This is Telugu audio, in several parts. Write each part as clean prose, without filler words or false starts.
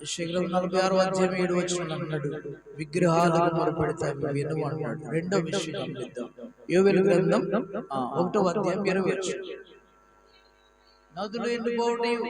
శీఘ్రం 46 అన్నాడు, విగ్రహాలకు మొరపెడతాయి విను అన్నాడు. రెండో విషయం గమనిద్దాం. యోవేలు గ్రంథం 1:20. నదులు ఎండిపోవటయు,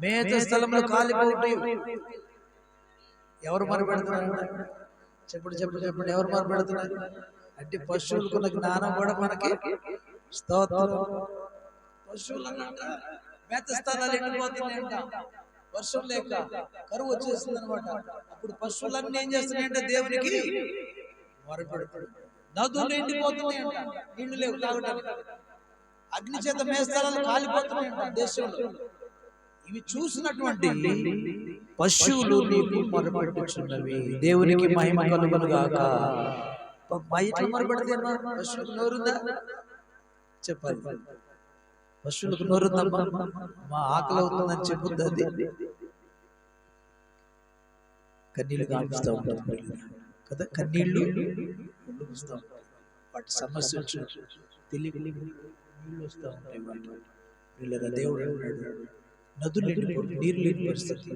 మేత స్థలములు కాలిపోవటయు. ఎవరు మొరపెడుతున్నారు? చెప్పండి ఎవరు మొరపెడుతున్నారు? అంటే పశువులకున్న జ్ఞానం కూడా మనకి స్తోత్రం. పశువులు అన్నట మేత స్థలాలు ఎండిపోతున్నాయంట, వర్షం లేక కరువు వచ్చేస్తుంది అనమాట. అప్పుడు పశువులన్నీ ఏం చేస్తున్నాయంటే దేవునికి మొరపెడతాడు. నదులు ఎండిపోతున్నాయంట, నీళ్లు లేవు తాగడానికి. అగ్ని చేత మేస్తాలను కాలిపోతున్నాయంట దేశంలో. ఇవి చూసినటువంటి పశువులు నీకు మొరపెట్టుచున్నవి. దేవునికి మహిమ కలుగును గాక. బయట మొరపెడితే పశువులకు నోరుందా? చెప్పాలి. పశువులకు నోరుందమ్మా? మా ఆకలి అవుతుందని చెప్పుద్ది అది. కన్నీళ్లు కానిస్తూ ఉంటుంది కదా, కన్నీళ్లు వస్తూ ఉంటాయి. వాటి సమస్య తెలియక నీళ్ళు వస్తూ ఉంటాయి. వీళ్ళ దేవుడు అన్నాడు, నదులు నీరు లేని పరిస్థితి,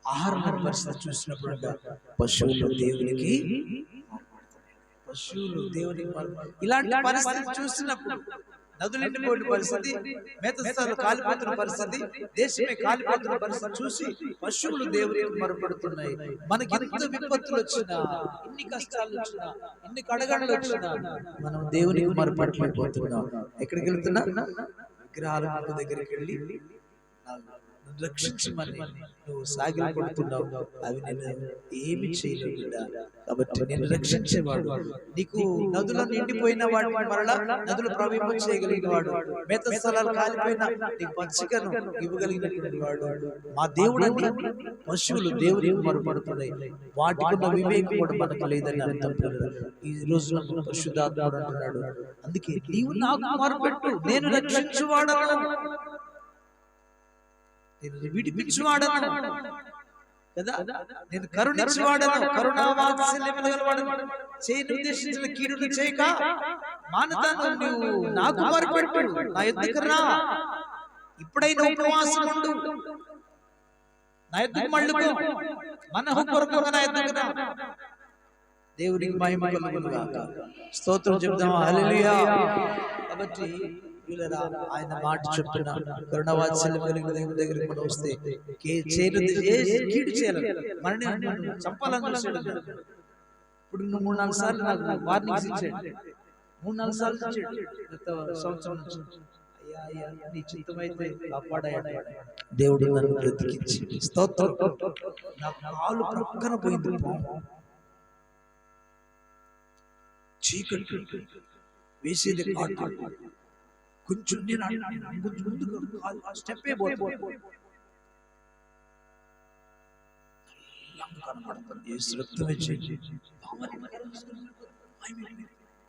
ఆహారం లేని పరిస్థితి చూసినప్పుడు పశువులు దేవునికి ఇలాంటి పరిస్థితి చూసినప్పుడు, నదులు ఎండిపోయిన పరిస్థితి, మేత స్థలాలు కాలిపోతున్న పరిస్థితి, దేశమే కాలిపోతున్న పరిస్థితి చూసి పశువులు దేవునికి మొరపెడుతున్నాయి. మనకి ఎంత విపత్తులు వచ్చినా, ఎన్ని కష్టాలు వచ్చినా, ఎన్ని కడగడలు వచ్చినా మనం దేవునికి మొరపెట్టలేకపోతున్నాం. ఎక్కడికి వెళ్తున్నా? విగ్రహాల దగ్గరికి వెళ్ళి రక్షించమని నువ్వు సాగిల పడుతున్నావు. అవి నేను ఏమి చేయలేదు. కాబట్టి నేను రక్షించేవాడు, నీకు నదులను ఎండిపోయిన వాడు మరలా నదులు ప్రవహింప చేయగలిగిన వాడు, మేత స్థలాలు కాలిపోయిన నీకు పచ్చికను ఇవ్వగలిగినటువంటి వాడు మా దేవుడు. పశువులు దేవునికి మొరపెడుతున్నాయి. వాటికి ఉన్న వివేకం కూడా మనకు లేదని అర్థం. ఈ రోజున పరిశుద్ధాత్ముడు అంటున్నాడు, అందుకే నీవు నాకు మొరపెట్టు, నేను రక్షించువాడను, నేను విడిపించువాడను కదా, నేను కరుణించువాడను, కరుణావాత్సల్యములు గలవాడను, చేయను ఉద్దేశించిన కీడును చేయక మానతాను. నువ్వు నాకు మొరపెట్టు, నా యొద్దకు రా, ఇప్పుడైనా ఉపవాసం ఉండు, నా యొద్దకు మళ్ళుకో, మనహు కొరకు నా యొద్దకు రా. దేవునికి మహిమ కలుగును గాక. స్తోత్రం చెప్దాం. హల్లెలూయా. కాబట్టి ఆయన మాట చెప్తున్న కరుణావాత్సల్యం కలిగిన దేవుని దగ్గరికి మనం వస్తే కీడు చేయాలి, మనని చంపాలని చూసాడు. ఇప్పుడు 3-4 సార్లు నాకు వార్నింగ్స్ ఇచ్చాడు, 3-4 సార్లు ఇచ్చాడు గత సంవత్సరం నుంచి. అయ్యా నీ చిత్తమైతే కాపాడాడు దేవుడు, నన్ను బ్రతికించి. స్తోత్రం. నాకు కాలు ప్రక్కన పోయింది, చీకటి వేసేది కాదు, కొంచెం నేను కొంచెం ముందుకు స్టెప్ కనపడుతుంది. రక్తమే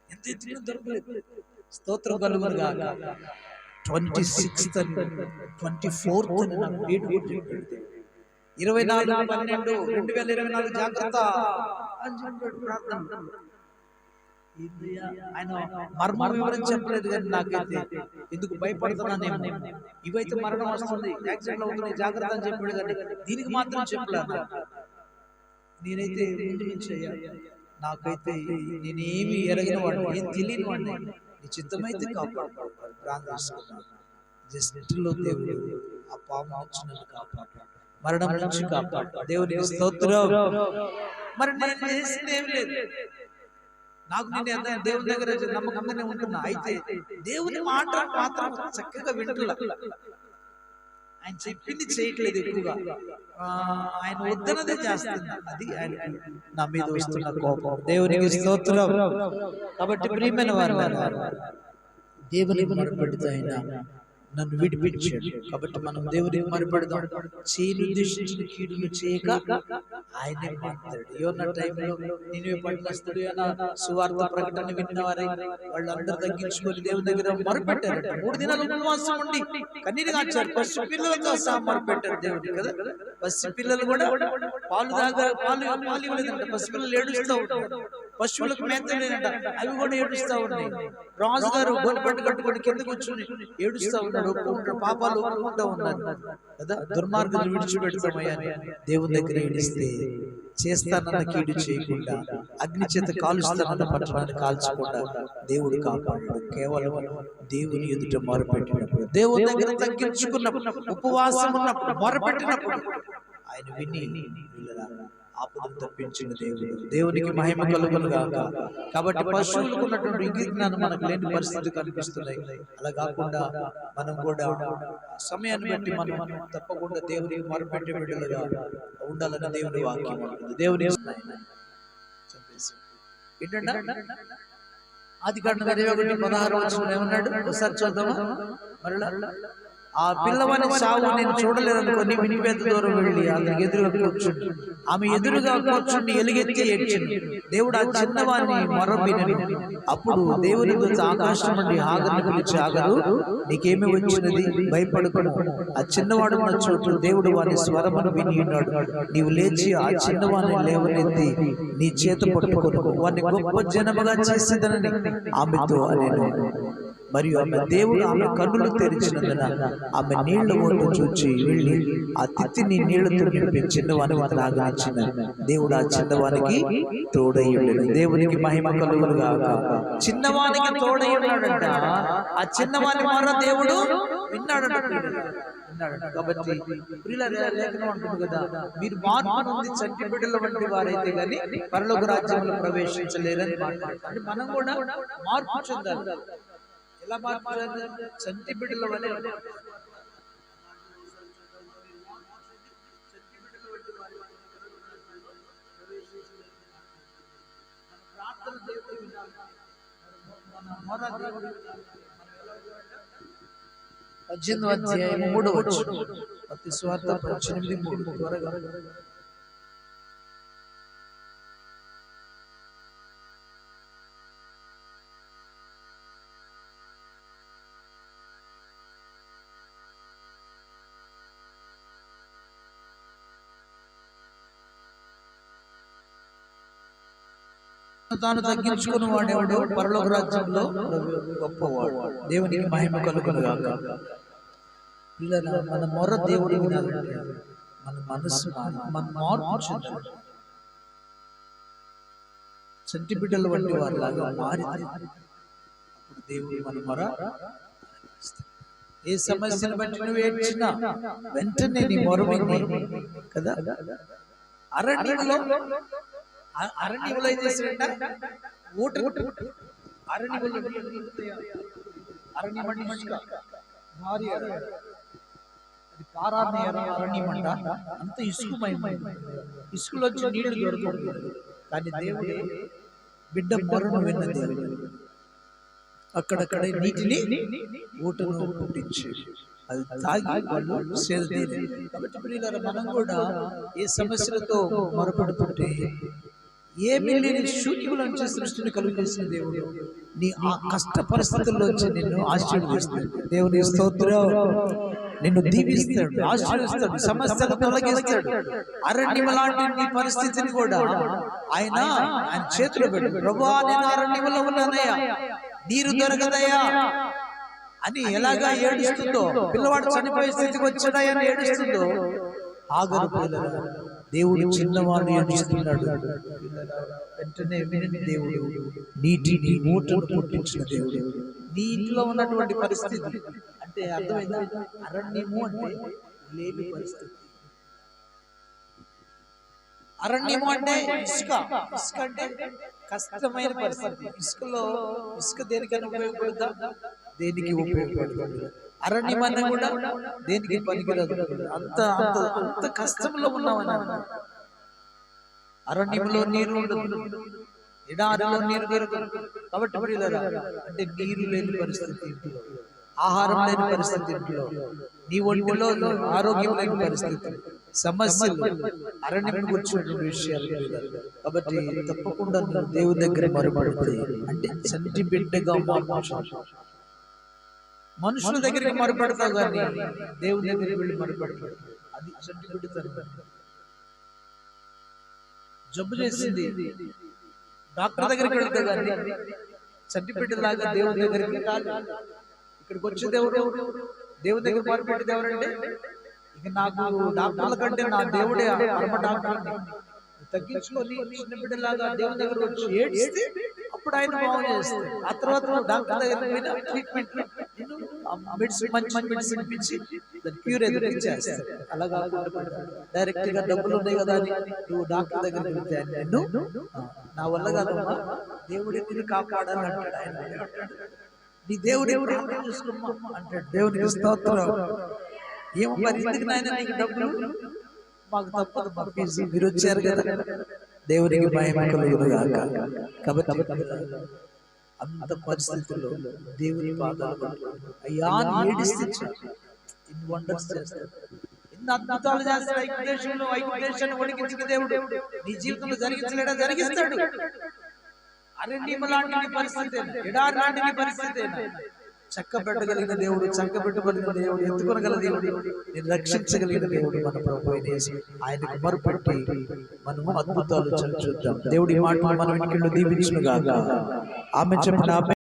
ఎంత ఎత్తున దొరకలేదు. స్తోత్రం కలుగును గాక. 26th and 24th డేట్ 24/12/2024 జాగ్రత్త అని చెప్పాడు ప్రార్థన. ఆయన మర్మం వివరం చెప్పలేదు, కానీ నాకైతే ఎందుకు భయపడుతున్నాను. ఇవైతే మరణం వస్తుంది, యాక్సిడెంట్ అవుతుంది, జాగ్రత్త అని చెప్పాడు, కానీ దీనికి మాత్రం చెప్పలేదు. నేనైతే ముందు నుంచి అయ్యా, నాకైతే నేనేమి ఎరగిన వాడిని, ఏం తెలియని వాడిని, నీ చిత్తమైతే కాపాడు ప్రార్థిస్తున్నాను. జస్ట్ లో దేవుడు ఆ పాము నుంచి నన్ను కాపాడు, మరణం నుంచి కాపాడు. దేవునికి స్తోత్రం. మరి నేను చేసింది ఏం లేదు, నాకు నేను దేవుని దగ్గర నమ్మకంగానే ఉంటున్నా. అయితే దేవుని మాట మాత్రం చక్కగా వింటున్నా. ఆయన చెప్పింది చేయట్లేదు, ఎక్కువగా ఆయన వద్దనదే చేస్తున్నా. అది ఆయన నా మీద వస్తున్న కోపం. దేవునికి స్తోత్రం. కాబట్టి ప్రియమైన వారు, దేవునికి మొరపెడితే ఆయన నన్ను విడిపించాడు. కాబట్టి మనం దేవునికి మొరపెడదాం. చేయని ఉద్దేశించిన కీడును చేయక ఆయనే మాట్లాడు. యోనా టైంలో నినివే పట్టణస్థుడు యోనా సువార్త ప్రకటన విన్నవారై వాళ్ళందరూ తగ్గించుకొని దేవుని దగ్గర మొరపెట్టారట. 3 దినాలు ఉపవాసం ఉండి కన్నీరు కాచారు. పసి పిల్లలతో సహా మొరపెట్టారు దేవునికి కదా. పసి పిల్లలు కూడా పాలు ఇవ్వలేదంట. పసి పిల్లలు ఏడుస్తూ ఉంటారు. పశువులకు మేతలేనట, అవి కూడా ఏడుస్తా ఉన్నాయి. రాజుగారు గొనపట్టు కట్టుకొని కింద కూర్చుని ఏడుస్తా ఉన్నాడు, ఒప్పుకుంటాడు, పాపాలు ఒప్పుకుంటా ఉన్నారు కదా. దుర్మార్గులు విడిచిపెడతామయ్యా దేవుని దగ్గర ఏడిస్తే, చేస్తానన్న కీడు చేయకుండా, అగ్ని చేత కాలుస్తానన్న పట్టణాన్ని కాల్చకుండా దేవుడు కాపాడు. కేవలం దేవుని ఎదుట మొరపెట్టినప్పుడు, దేవుని దగ్గర తగ్గించుకున్నప్పుడు, ఉపవాసం ఉన్నప్పుడు, మొరపెట్టినప్పుడు ఆయన విని ఆపదను తప్పించిన దేవుడు. దేవునికి మహిమ కలుగును గాక. కాబట్టి పశువులకు ఉన్నటువంటి ఇంగిజ్ఞానం మనకు లేని పరిస్థితి కనిపిస్తున్నాయి. అలా కాకుండా మనం కూడా సమయాన్ని బట్టి మనం తప్పకుండా దేవునికి మొరపెట్టే బిడ్డలుగా ఉండాలని దేవుని వాక్యం ఉంటుంది. దేవుని ఏంటంటే ఆదికాండం 21:16 ఏమన్నాడు? ఒకసారి చూద్దామా మరలా. ఆ పిల్లవాని సావు నేను చూడలేదనుకొని వినిపేద దూరం వెళ్ళి అతనికి ఎదురుగా కూర్చుండి, ఆమె ఎదురుగా కూర్చుండి ఎలుగెత్తి ఏడ్చింది. దేవుడు ఆ చిన్నవాణ్ణి మొరవినను. అప్పుడు దేవుని దూత ఆకాశం నుండి హాగరుని పిలిచి, హాగరు, నీకేమి వచ్చినది? భయపడకుము. ఆ చిన్నవాడు ఉన్న చోటు దేవుడు వాని స్వరమును విని ఉన్నాడు. నీవు లేచి ఆ చిన్నవాణ్ణి లేవనెత్తి నీ చేత పట్టుకొను, వారిని గొప్ప జనముగా చేసేదనని ఆమెతో అనేను. మరియు ఆమె దేవుడు ఆమె కన్నులు తెరిచినందున ఆమె నీళ్ల ఓటు చూచి వెళ్ళి ఆ తిత్తిని నీళ్లతో నింపి చిన్నవానికి త్రాగించిన. దేవుడు ఆ చిన్నవానికి తోడై ఉండెను. దేవునికి మహిమ కలుగును గాక. చిన్నవానికి తోడై ఉన్నాడంట. ఆ చిన్నవాని ద్వారా దేవుడు విన్నాడంట. కాబట్టి లేఖనం అంటుంది కదా, మీరు మార్పు నుండి చంటి బిడ్డల వంటి వారైతే గాని పరలోక రాజ్యంలో ప్రవేశించలేరని మాట్లాడుతారు. అంటే మనం కూడా మార్పు చెందాలి. ఎలా మార్పు? చంటి బిడ్డల వలె ప్రార్థన దేవుడు వినాలి. మన మొర దేవుడు 18వ అధ్యాయం 3వ వచనం. మత్తయి సువార్త 18:3 త్వరగా. తాను తగ్గించుకుని వాడేవాడు పరలోక రాజ్యంలో గొప్పవాడు. దేవునికి మహిమ కలుగును గాక. మన మొర దేవుడు వినాలంటే మన మనసు, మన మార్పు చెందాలి. చంటి బిడ్డల వంటి వారిలాగా మారితే అప్పుడు దేవుడు మన మొర. ఏ సమస్యను బట్టి నువ్వు ఏడ్చినా వెంటనే నీ మొర విని కదా. అరణ్యంలో ఏం చేశాడంట? అరణ్యమంట, అంత ఇసుకమైంది. ఇసుకలోంచి నీళ్లు దొరకదు. కానీ దేవుడే బిడ్డ మొరను విన్న దేవుడు అక్కడక్కడ నీటిని ఊటను పుట్టించి అది తాగి వాళ్ళు సేద తీరారు. కాబట్టి మనం కూడా ఏ సమస్యలతో మొరపెడుతుంటే ఏమీ లేని శూన్యముల నుంచి సృష్టిని కలుగజేసిన దేవుడు నీ ఆ కష్ట పరిస్థితుల్లో వచ్చి నిన్ను ఆశీర్వదిస్తాడు. దేవుని స్తోత్రం. నిన్ను దీవిస్తాడు, ఆశీర్వదిస్తాడు, సమస్యలు తొలగిస్తాడు. అరణ్యం లాంటి నీ పరిస్థితిని కూడా ఆయన చేతిలో పెట్టాడు. ప్రభువా, నేను అరణ్యంలో ఉన్నానయ్యా, నీరు దొరకదయ్యా అని ఎలాగా ఏడుస్తుందో, పిల్లవాడు చనిపోయే స్థితికి వచ్చాడని ఏడుస్తుందో, ఆగరు పిల్లల దేవుడు చిన్నవాడు ఏడుస్తున్నాడు. వెంటనే విని దేవుడు నీటిని ఊటను పుట్టించిన దేవుడు. నీ ఇంట్లో ఉన్నటువంటి పరిస్థితి అంటే అర్థమైందా? అరణ్యము అంటే లేని పరిస్థితి. అరణ్యము అంటే ఇసుక. ఇసుక అంటే కష్టమైన పరిస్థితి. ఇసుక దేనికైనా ఉపయోగపడుతుందా? దేనికి ఉపయోగపడుతుంది. అరణ్యం అన్న కూడా దేనికి పనికిరాదు. అంత అంత అంత కష్టంలో ఉన్నామని. అరణ్యంలో నీరు ఉండదు, ఎడారిలో నీరు దొరకదు. కాబట్టి అంటే నీరు లేని పరిస్థితి, ఆహారం లేని పరిస్థితి, నీ ఒంటిలో ఆరోగ్యం లేని పరిస్థితి, సమస్యలు, అరణ్యం కూర్చున్నటువంటి విషయాలు. కాబట్టి తప్పకుండా దేవుని దగ్గర మొరపెడితే అంటే చంటి బిడ్డగా మనుషుల దగ్గరికి మొరపెడతావు కానీ దేవుని దగ్గరికి వెళ్ళి మొరపెడతావు. అది చంటి బిడ్డతనం. జబ్బు చేసింది, డాక్టర్ దగ్గరికి వెళ్తే కానీ చంటిపెట్టేలాగా దేవుడి దగ్గరికి ఇక్కడికి వచ్చే దేవుడి దగ్గర మొరపెట్టేది ఎవరంటే ఇక నాకు డాక్టర్ల కంటే నా దేవుడే పరమ డాక్టర్ తగ్గించుకొని చిన్న బిడ్డలాగా దేవుని దగ్గర వచ్చి ఏడిస్తే అప్పుడు ఆయన బాగు చేస్తాడు. ఆ తర్వాత డాక్టర్ దగ్గర ట్రీట్మెంట్ మెడిసిన్ మంచి మెడిసిన్ ఇప్పించి దాన్ని క్యూర్ ఎదుర్కొచ్చేస్తాడు. అలా కాకుండా డైరెక్ట్ గా డబ్బులు ఉన్నాయి కదా అని నువ్వు డాక్టర్ దగ్గర వెళ్తే నిన్ను నా వల్ల కాదమ్మా దేవుడిని కాపాడాలని అంటాడు. ఆయన నీ దేవుడు చూసుకోమ్మా అంటాడు. దేవునికి స్తోత్రం. ఏమో మరి ఎందుకు నాయన నీకు డబ్బులు? మాకు తప్పదు, మా ఫీజు మీరు వచ్చారు కదా. దేవునికి మహిమ కలుగును గాక. కాబట్టి అంత పరిస్థితుల్లో దేవుని పాదాలు అయ్యా ఏడిస్తే ఇన్ని వండర్స్ చేస్తాడు, ఇన్ని అద్భుతాలు చేస్తాడు. ఐగుప్తదేశాన్ని వణికించిన దేవుడు నీ జీవితంలో జరిగించలేడా? జరిగిస్తాడు. అరణ్యం లాంటి నీ పరిస్థితి, ఎడారి లాంటి నీ పరిస్థితి చక్క పెట్టగలిగిన దేవుడు, చక్క పెట్టుబడిన దేవుడు, ఎత్తుకొనగల దేవుడు, నేను రక్షించగలిగిన దేవుడు మన ప్రభువైన యేసు. ఆయనకు మొరపెట్టి మనము అద్భుతాలు చూద్దాం. దేవుడి మాట మన ఇంటిలో దీవించును గాక. ఆమె చెప్పిన